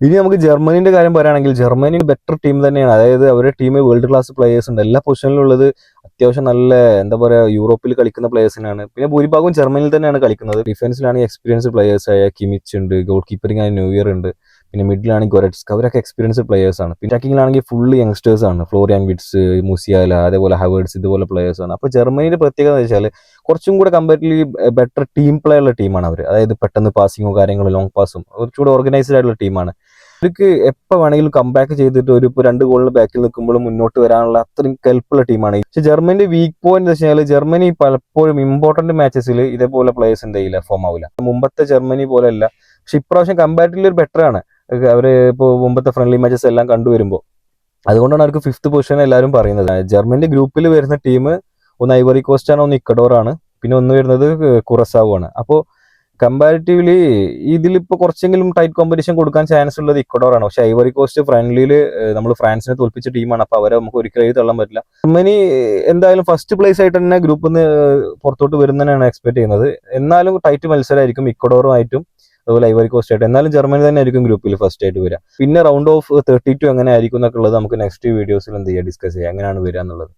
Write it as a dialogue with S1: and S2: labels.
S1: ഇനി നമുക്ക് ജർമ്മനിന്റെ കാര്യം പറയുകയാണെങ്കിൽ ജർമ്മനി ബെറ്റർ ടീം തന്നെയാണ്. അതായത് അവരുടെ ടീമിൽ വേൾഡ് ക്ലാസ് പ്ലേയേഴ്സ് ഉണ്ട്. എല്ലാ പൊസിഷനിലും ഉള്ളത് അത്യാവശ്യം നല്ല എന്താ പറയുക യൂറോപ്പിൽ കളിക്കുന്ന പ്ലേയേഴ്സിനാണ്. പിന്നെ ഭൂരിഭാഗവും ജർമ്മനിയിൽ തന്നെയാണ് കളിക്കുന്നത്. ഡിഫൻസിലാണെങ്കിൽ എക്സ്പീരിയൻസ് പ്ലേയേഴ്സ് ആയ കിമിച്ച് ഉണ്ട്, ഗോൾ കീപ്പറിംഗ് ആയ ന്യൂഇയർ ഉണ്ട്, പിന്നെ മിഡിലാണെങ്കിൽ ഗൊരറ്റ്സ്ക, അവരൊക്കെ എക്സ്പീരിയൻസ് പ്ലേയേഴ്സ് ആണ്. പിന്നെ അറ്റാക്കിങ്ങിലാണെങ്കിൽ ഫുള്ള് യങ്സ്റ്റേഴ്സ് ആണ്. ഫ്ലോറിയാൻ വിറ്റ്സ്, മുസിയാല, അതേപോലെ ഹവേർഡ്സ്, ഇതുപോലെ പ്ലേയേഴ്സ് ആണ്. അപ്പോൾ ജർമ്മനിയുടെ പ്രത്യേകത എന്ന് വെച്ചാൽ കുറച്ചും കൂടെ കമ്പാരിറ്റീവ്ലി ബെറ്റർ ടീം പ്ലേ ഉള്ള ടീമാണ് അവർ. അതായത് പെട്ടെന്ന് പാസിങ്ങോ കാര്യങ്ങളോ ലോങ് പാസും കുറച്ചുകൂടെ ഓർഗനൈസ്ഡ് ആയിട്ടുള്ള ടീമാണ്. അവർക്ക് എപ്പോൾ വേണമെങ്കിലും കംബാക്ക് ചെയ്തിട്ട് ഒരു ഇപ്പോൾ 2 ഗോളിന് ബാക്കിൽ നിൽക്കുമ്പോഴും മുന്നോട്ട് വരാനുള്ള അത്രയും കെൽപ്പുള്ള ടീമാണ്. പക്ഷെ ജർമ്മനിന്റെ വീക്ക് പോയിന്റ് എന്ന് വെച്ചാൽ ജർമ്മനി പലപ്പോഴും ഇമ്പോർട്ടന്റ് മാച്ചസിൽ ഇതേപോലെ പ്ലേയേഴ്സ് എന്തെയില്ല ഫോം ആവില്ല. മുമ്പത്തെ ജർമ്മനി പോലെയല്ല. പക്ഷെ ഇപ്രാവശ്യം കമ്പാരിറ്റീവ്ലി ഒരു ബെറ്റർ ആണ്. അവര് ഇപ്പോൾ മുമ്പത്തെ ഫ്രണ്ട്ലി മാച്ചസ് എല്ലാം കണ്ടുവരുമ്പോൾ അതുകൊണ്ടാണ് അവർക്ക് 5th പൊസിഷൻ എല്ലാവരും പറയുന്നത്. ജർമ്മനിന്റെ ഗ്രൂപ്പിൽ വരുന്ന ടീം ഒന്ന് ഐവറി കോസ്റ്റ് ആണ്, ഒന്ന് ഇക്കഡോർ ആണ്, പിന്നെ ഒന്ന് വരുന്നത് കുറസാവോ ആണ്. അപ്പോൾ കമ്പാരിറ്റീവ്ലി ഇതിലിപ്പോൾ കുറച്ചെങ്കിലും ടൈറ്റ് കോമ്പറ്റീഷൻ കൊടുക്കാൻ ചാൻസ് ഉള്ളത് ഇക്വഡോർ ആണ്. പക്ഷെ ഐവറി കോസ്റ്റ് ഫ്രണ്ട്ലിയിൽ നമ്മൾ ഫ്രാൻസിനെ തോൽപ്പിച്ച ടീമാണ്. അപ്പോൾ അവരെ നമുക്ക് ഒരിക്കലും തള്ളാൻ പറ്റില്ല. ജർമ്മനി എന്തായാലും ഫസ്റ്റ് പ്ലേസ് ആയിട്ട് തന്നെ ഗ്രൂപ്പിൽ നിന്ന് പുറത്തോട്ട് വരുന്നതിനാണ് എക്സ്പെക്ട് ചെയ്യുന്നത്. എന്നാലും ടൈറ്റ് മത്സരമായിരിക്കും ഇക്വഡോറുമായിട്ടും അതുപോലെ ഐവറി കോസ്റ്റ് ആയിട്ട്. എന്നാലും ജർമ്മനി തന്നെ ആയിരിക്കും ഗ്രൂപ്പിൽ ഫസ്റ്റ് ആയിട്ട് വരിക. പിന്നെ റൗണ്ട് ഓഫ് 32 എങ്ങനെ ആയിരിക്കും എന്നൊക്കെ ഉള്ളത് നമുക്ക് നെക്സ്റ്റ് വീഡിയോസിൽ എന്ത് ചെയ്യാം, ഡിസ്കസ് ചെയ്യാം എങ്ങനെയാണ് വരിക എന്നുള്ളത്.